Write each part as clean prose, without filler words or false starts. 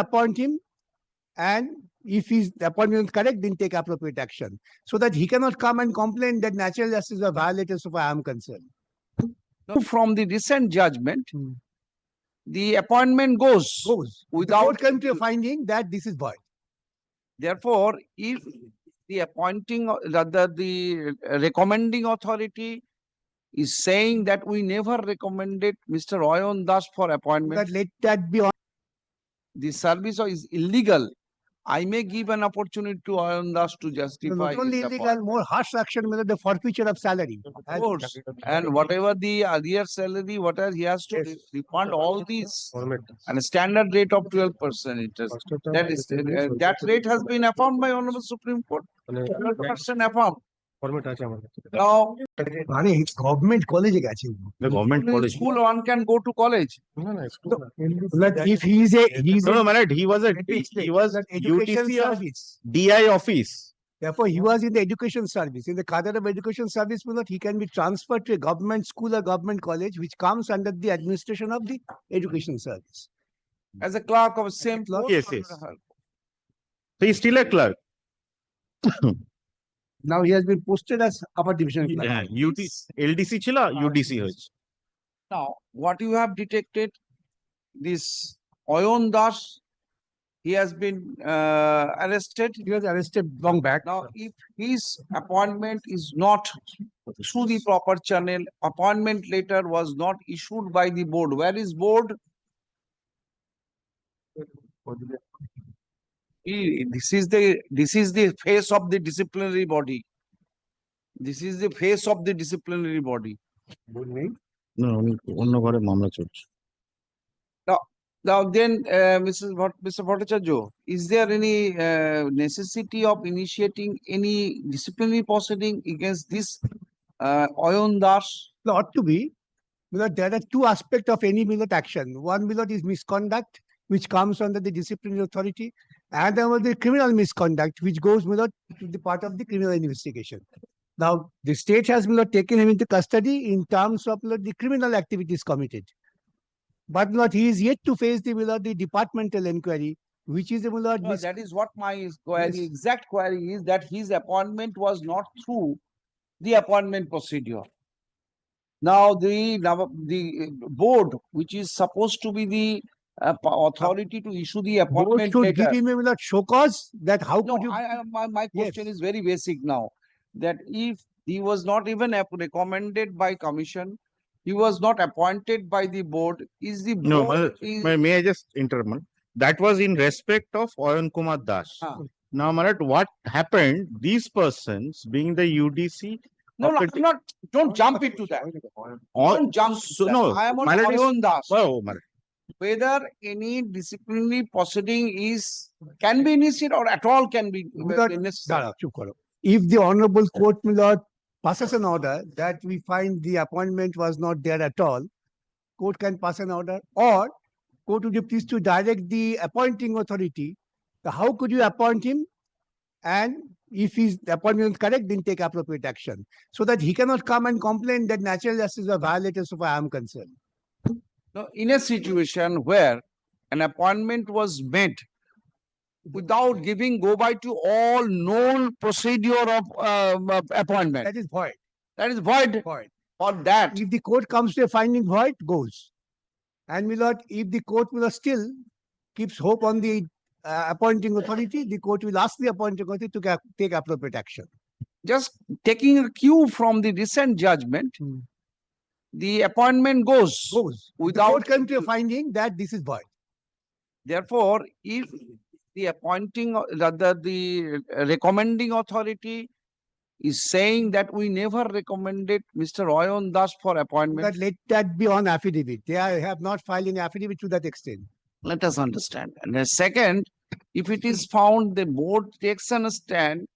appoint him, and if his appointment is correct, then take appropriate action, so that he cannot come and complain that natural justice was violated so far I am concerned. From the recent judgment, the appointment goes The without. court came to a finding that this is void. Therefore, if the appointing, rather the recommending authority is saying that we never recommended Mr. Oyon Das for appointment, That let that be on. the service is illegal, I may give an opportunity to Oyon Das to justify. Not only his illegal, appointment. more harsh action with the forfeiture of salary. Of course, and whatever the earlier salary, whatever he has to refund all these, and a standard rate of 12% interest. That is, that rate has been affirmed by Honorable Supreme Court. 12% affirmed. Now, government college The government college. school one can go to college. if he is a No, my lord, he was education UTC of service. DI office. Therefore, he was in the education service. In the cadre of education service, he can be transferred to a government school or government college, which comes under the administration of the education service. As a clerk of same post. Yes, yes. So he's still a clerk. Now he has been posted as upper division clerk. Yeah, LDC chila, UDC hoyche. Now, what you have detected, this Oyon Das, he has been arrested. He was arrested long back. Now, if his appointment is not through the proper channel, appointment letter was not issued by the board. Where is board? This is the face of the disciplinary body. This is the face of the disciplinary body. No, অন্য ঘরে মামলা চলছে। Now then, Mr. Bhattacharya, is there any necessity of initiating any disciplinary proceeding against this Oyon Das? Ought to be. There are two aspects of any action. One is misconduct, which comes under the disciplinary authority, and then the criminal misconduct, which goes to the part of the criminal investigation. Now, the state has taken him into custody in terms of the criminal activities committed. But he is yet to face the departmental inquiry, which is that is what my query, exact query is, that his appointment was not through the appointment procedure. Now, the board, which is supposed to be the authority to issue the appointment should letter. give him a show cause that how No, could you. my question is very basic now, that if he was not even recommended by commission, he was not appointed by the board, is the No, board may I just interrupt? That was in respect of Oyon Kumar Das. Now, my lord, what happened? These persons, being the UDC, no, not, don't jump into that. Don't jump. So, that. no, I am on my lord is- Oyon Das. Oh, my lord. Whether any disciplinary proceeding can be initiated or at all can be necessary. If the honorable court passes an order that we find the appointment was not there at all, court can pass an order, or court would be pleased to direct the appointing authority. How could you appoint him? And if his appointment is correct, then take appropriate action, so that he cannot come and complain that natural justice was violated so far I am concerned. Now, in a situation where an appointment was made without giving go by to all known procedure of appointment, That is void. that is void. For that, If the court comes to a finding void, goes. And if the court still keeps hope on the appointing authority, the court will ask the appointing authority to take appropriate action. just taking a cue from the recent judgment, the appointment goes The without. court came to a finding that this is void. Therefore, if the appointing, rather the recommending authority is saying that we never recommended Mr. Oyon Das for appointment, But let that be on affidavit. They have not filed an affidavit to that extent. let us understand. And the second, if it is found the board takes a stand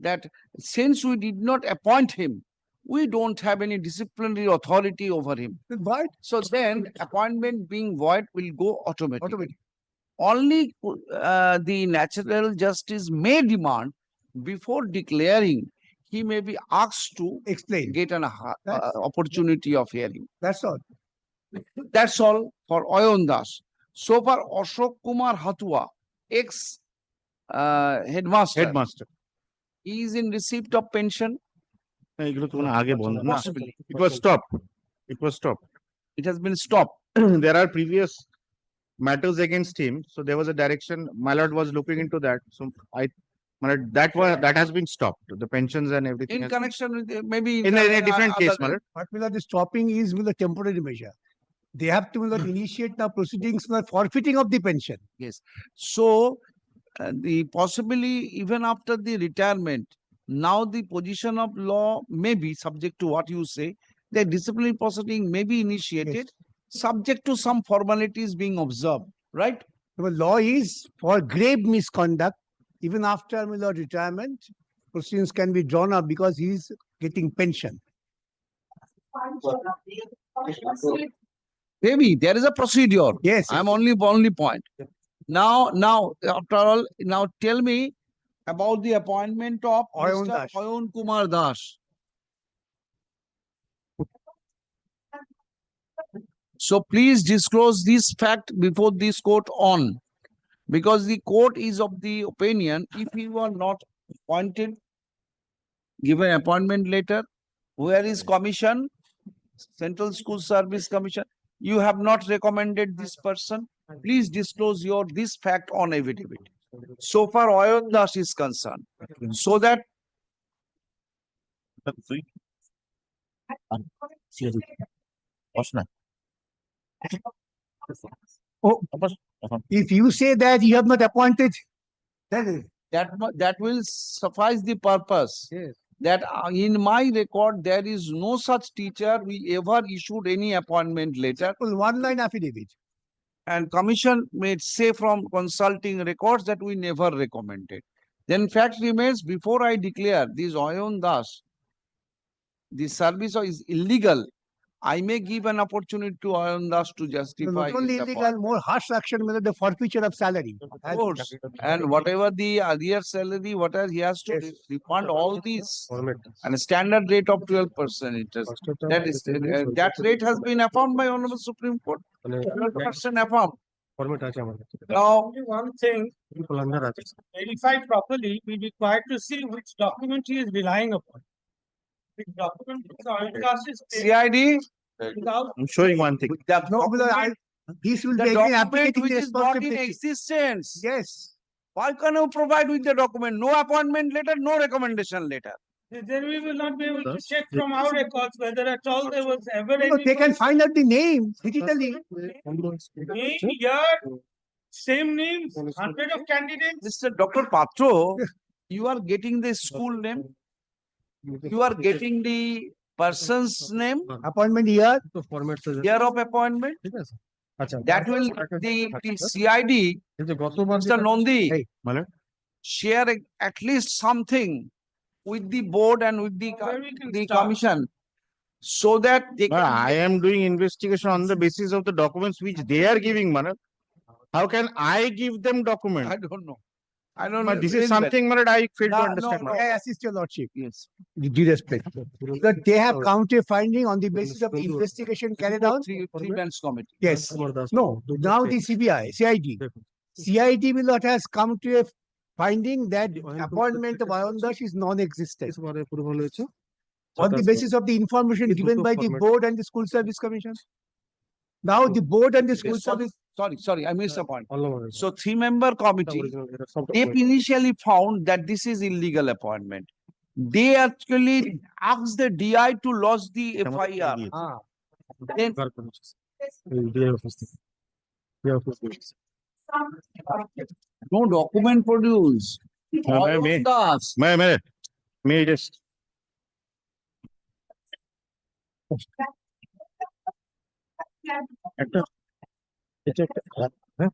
that since we did not appoint him, we don't have any disciplinary authority over him. It's void. So then appointment being void will go automatically. Only the natural justice may demand, before declaring, he may be asked to Explain. get an opportunity of hearing. That's all. That's all for Oyon Das. So far, Ashok Kumar Hatua, ex headmaster, Headmaster. he is in receipt of pension. না, এগুলো তো মনে হয় আগে বন্ধ না। Possibly, It was stopped. It was stopped. it has been stopped. There are previous matters against him, so there was a direction. My lord was looking into that. So that has been stopped. The pensions and everything. In has- connection with maybe in a different case, my lord. But the stopping is a temporary measure. They have to initiate now proceedings for forfeiting of the pension. Yes. So the possibly even after the retirement, now the position of law may be subject to what you say. The disciplinary proceeding may be initiated, subject to some formalities being observed, right? The law is for grave misconduct, even after retirement, proceedings can be drawn up because he is getting pension. Maybe there is a procedure. Yes. I'm only point. Now, after all, now tell me about the appointment of Ayon Mr. Das. Ayon Kumar Das. So please disclose this fact before this court on, because the court is of the opinion, if you are not appointed, given appointment letter, where is commission, Central School Service Commission, you have not recommended this person, please disclose this fact on affidavit. So far Ayon Das is concerned, so that Oh, if you say that you have not appointed, then that will suffice the purpose. yes. That in my record, there is no such teacher we ever issued any appointment letter, One line affidavit. and commission may say from consulting records that we never recommended. Then fact remains, before I declare this Ayon Das, the service is illegal, I may give an opportunity to Ayon Das to justify Not only his illegal, appointment. more harsh action, the forfeiture of salary. Of course, and whatever the earlier salary, whatever he has to Yes. refund all these, and a standard rate of 12% interest. That is, that rate has been affirmed by Honorable Supreme Court. 12% affirmed. Now, Only one thing, verify properly, we require to see which document he is relying upon. Which document is oil gas is paid CID, without I'm showing one thing. the No, document, this will the be again document applicating which the is not in responsibility. existence. Yes. Why can't you provide with the document? No appointment letter, no recommendation letter. then we will not be able to check from our records whether at all there was ever No, any. they can find out the name digitally. Name here, same names, 100 of candidates. Mr. Dr. Patro, you are getting the school name, you are getting the person's name, Appointment here. year of appointment. That will, the CID, Mr. Nondi, Hey. My lord. share at least something with the board and with the, Where we can the start. commission, so that they But I can. am doing investigation on the basis of the documents which they are giving, Manoj. How can I give them document? I don't know. I don't know. But this very is well. something, Manoj, I fail to No, understand. no, Manoj. May I assist your lordship? Yes. With due respect. That they have counter finding on the basis of the investigation carried out. Three branch committee. Yes. No, now the CBI, CID. CID will not has come to a finding that appointment of Ayon Das is non-existent on the basis of the information given by the board and the school service commission. Now the board and the school Okay, service, sorry, I missed the point. So 3-member committee, they initially found that this is illegal appointment. They actually asked the DI to lodge the FIR. Then no document produced. All may- of us. May I just, একটা এটা একটা হ্যাঁ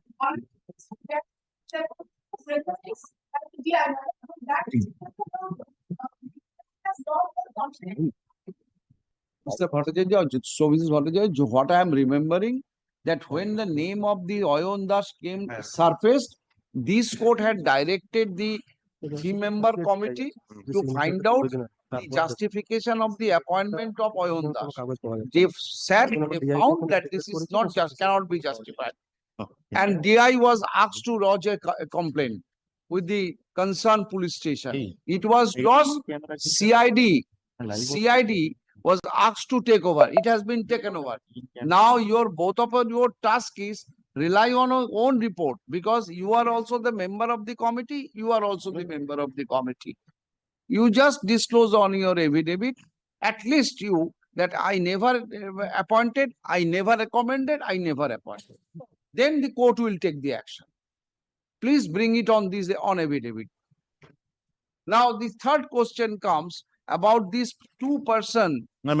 Mr. Bhattacharya, so Mrs. Bhattacharya, what I am remembering, that when the name of the Ayon Das came surfaced, this court had directed the 3-member committee to find out the justification of the appointment of Ayon Das. They said, they found that this is not just, cannot be justified. Oh, and DI was asked to lodge a complaint with the concerned police station. Hey. It was lost. CID was asked to take over. It has been taken over. Now both of your task is rely on your own report, because you are also the member of the committee. You are also the member of the committee. You just disclose on your affidavit, at least you, that I never appointed, I never recommended, I never appointed. Then the court will take the action. Please bring it on on affidavit. Now the third question comes about these two person, No,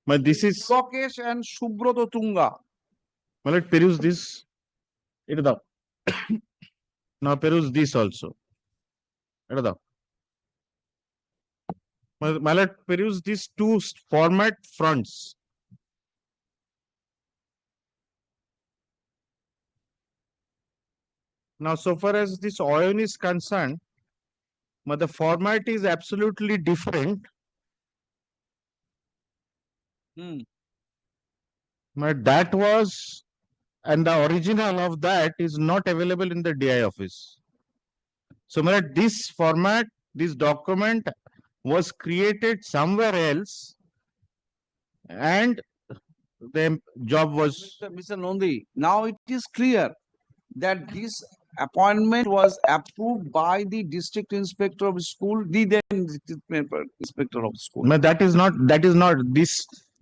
but this is, Lokesh and Subroto Tunga. well, it peruse this. It the now peruse this also. It the Mallet peruse these two format fronts. Now, so far as this OIN is concerned, but the format is absolutely different. But that was, and the original of that is not available in the DI office. So, this format, this document was created somewhere else, and the job was. Mr. Nondi, now it is clear that this appointment was approved by the district inspector of school, the then district inspector of school. No, that is not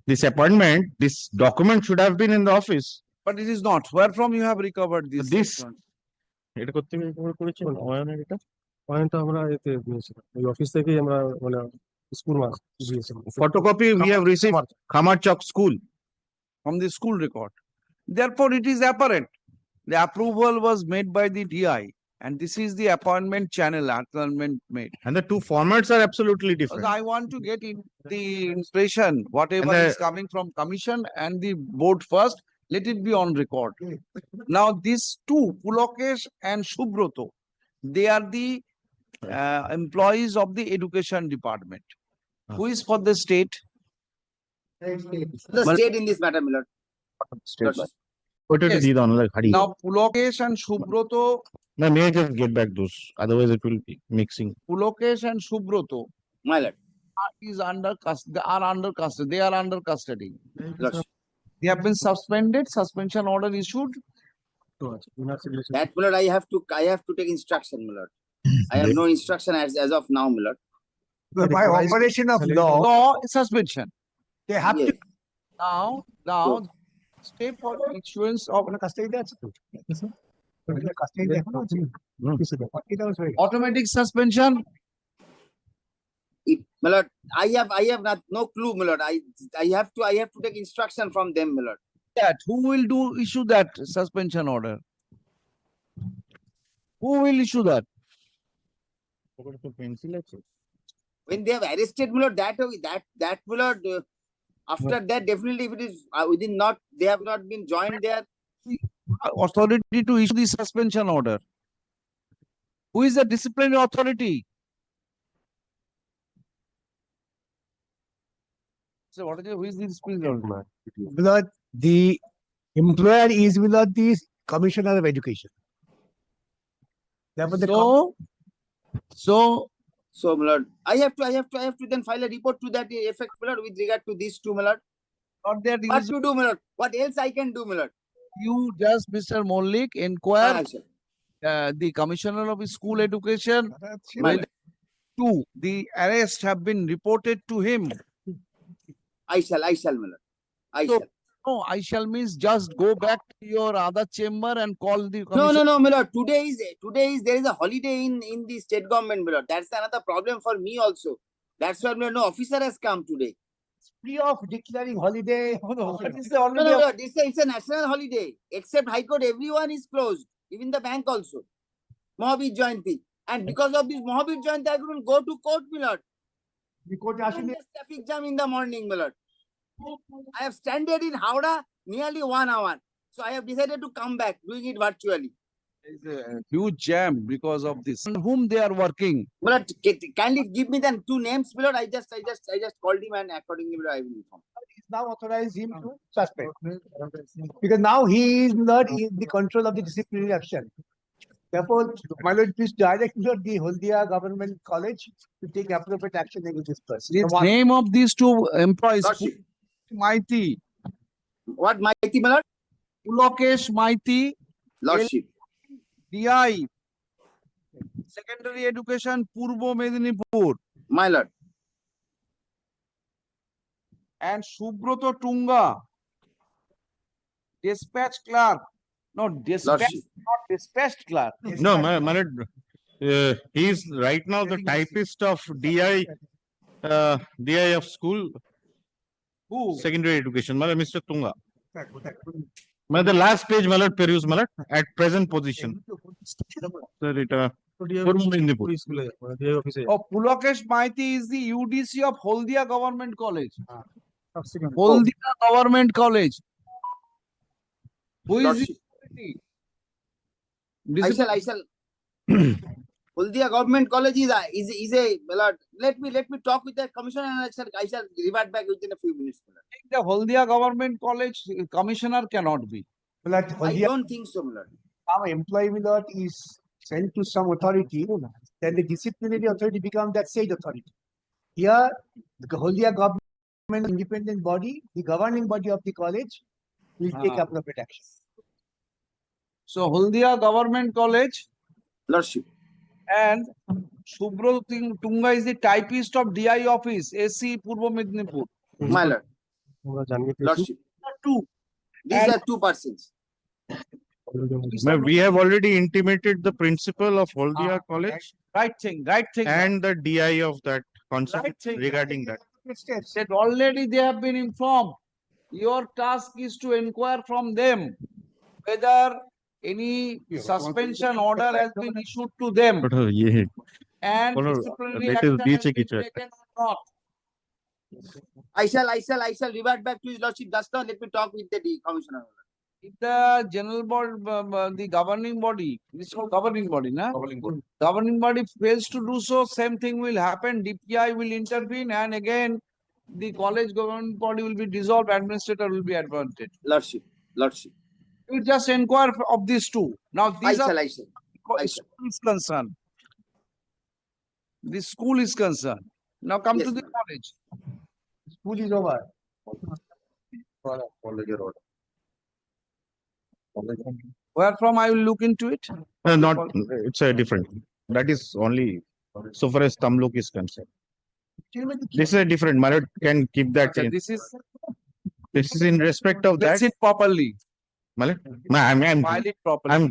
this appointment, this document should have been in the office. But it is not. Where from you have recovered this? This- document? এটা করতে করেছেন অয়নের এটা পয়েন্টটা আমরা এতে দিয়েছিলাম ওই অফিস থেকেই আমরা মানে স্কুল মাস দিয়েছিলাম photocopy we have received Khamarchok school. From the school record. Therefore, it is apparent. The approval was made by the DI, and this is the appointment channel appointment made. And the two formats are absolutely Because different. I want to get in the impression, whatever And the- is coming from commission and the board first, let it be on record. Now, these two, Pulokesh and Subroto, they are the employees of the education department. Who is for the state? The state in this matter, my lord. ওটা Yes. দিয়ে দাও না হারিয়ে Now, Pulokesh and Subroto, না may I just get back those, otherwise it will be mixing. Pulokesh and Subroto My lord. is under custody. They are under custody. They are under custody. Lord. They have been suspended. Suspension order issued. That, my lord, I have to take instruction, my lord. I have no instruction as of now, my lord. By operation of law, Law is suspension. they have to. Yes. Now, stay for issuance of কাস্টডিতে আছে তো কাস্টডিতে এখনো আছে এটা হচ্ছে automatic suspension. My lord, I have no clue, my lord. I have to take instruction from them, my lord. That who will issue that suspension order? Who will issue that? Pencil আছে When they have arrested, my lord, that my lord, after that, definitely if it is they have not been joined there. Authority to issue the suspension order. Who is the disciplinary authority? So what is who is the disciplinary authority? Below the employer is below the commissioner of education. Therefore, the So, my lord, I have to then file a report to that effect, my lord, with regard to these two, my lord. not their What to do, my lord? What else I can do, my lord? you just, Mr. Mollik, inquire Ah, sir. the commissioner of school education. My Whether two, the arrest have been reported to him. I shall, my lord. I So, shall. No, I shall means just go back to your other chamber and call the No, commissioner. my lord. Today is there is a holiday in the state government, my lord. That's another problem for me also. That's why, my lord, no officer has come today. free of declaring holiday. What is the No, holiday? my lord, it's a national holiday. Except High Court, everyone is closed. Even the bank also. Mahabir Jayanti. And because of this Mahabir Jayanti, I couldn't go to court, my lord. The court Even আসেনি the traffic jam in the morning, my lord. I have stranded in Howrah nearly 1 hour. So I have decided to come back, doing it virtually. There is a huge jam because of this. On whom they are working? My lord, kindly give me the two names, my lord. I just called him and accordingly, my lord, I will inform. now authorize him to suspend. Because now he is not in the control of the disciplinary action. Therefore, my lord, please direct the Haldia Government College to take appropriate action against this person. The name of these two employees, Lordship. Maiti, What mighty, my lord? Pulokesh Maiti, Lordship. DI, Secondary Education, Purbo Medinipur, My lord. and Subroto Tunga, Dispatch Clerk. No, dispatch, Lordship. not dispatched clerk. No, my lord, he is right now the typist of DI of school, Who? secondary education, my lord, Mr. Tunga. My lord, the last page, my lord, peruse, my lord, at present position. Sir, it, Purbo Medinipur. Oh, Pulokesh Maiti is the UDC of Haldia Government College. Haldia Government College. Who is Lordship. the I shall. Haldia Government College is a, my lord. Let me talk with the commissioner and I shall revert back within a few minutes, my lord. the Haldia Government College commissioner cannot be. But I Haldia, don't think so, my lord. our employee, my lord, is sent to some authority, then the disciplinary authority becomes that said authority. Here, the Haldia government independent body, the governing body of the college, will take Ah. appropriate action. So Haldia Government College Lordship. and Subro Tunga is the typist of DI office, AC Purbo Medinipur. My lord. Lordship. Two. These And- are two persons. Ma'am, we have already intimated the principal of Haldia Ah, College Right thing. and the DI of that concept Right thing. regarding that. Steps. That already they have been informed. Your task is to inquire from them whether any suspension order has been issued to them and Follow, disciplinary that is action has beach been kitchen. taken or not. I shall revert back to his lordship. Just now, let me talk with the commissioner. If the general board, the governing body, this is called governing body, na? Governing body fails to do so, same thing will happen. DPI will intervene, and again, the college governing body will be dissolved. Administrator will be appointed. Lordship. You just inquire of these two. Now, these are I shall. school is concerned. The school is concerned. Now come Yes, to the ma'am. college. School is over. Where from I will look into it. Not, it's a different. That is only so far as Tamluk is concerned. This is a different. My lord can keep that. Okay, in. this is This is in respect of that. let's it properly. My lord, I'm File it properly. I'm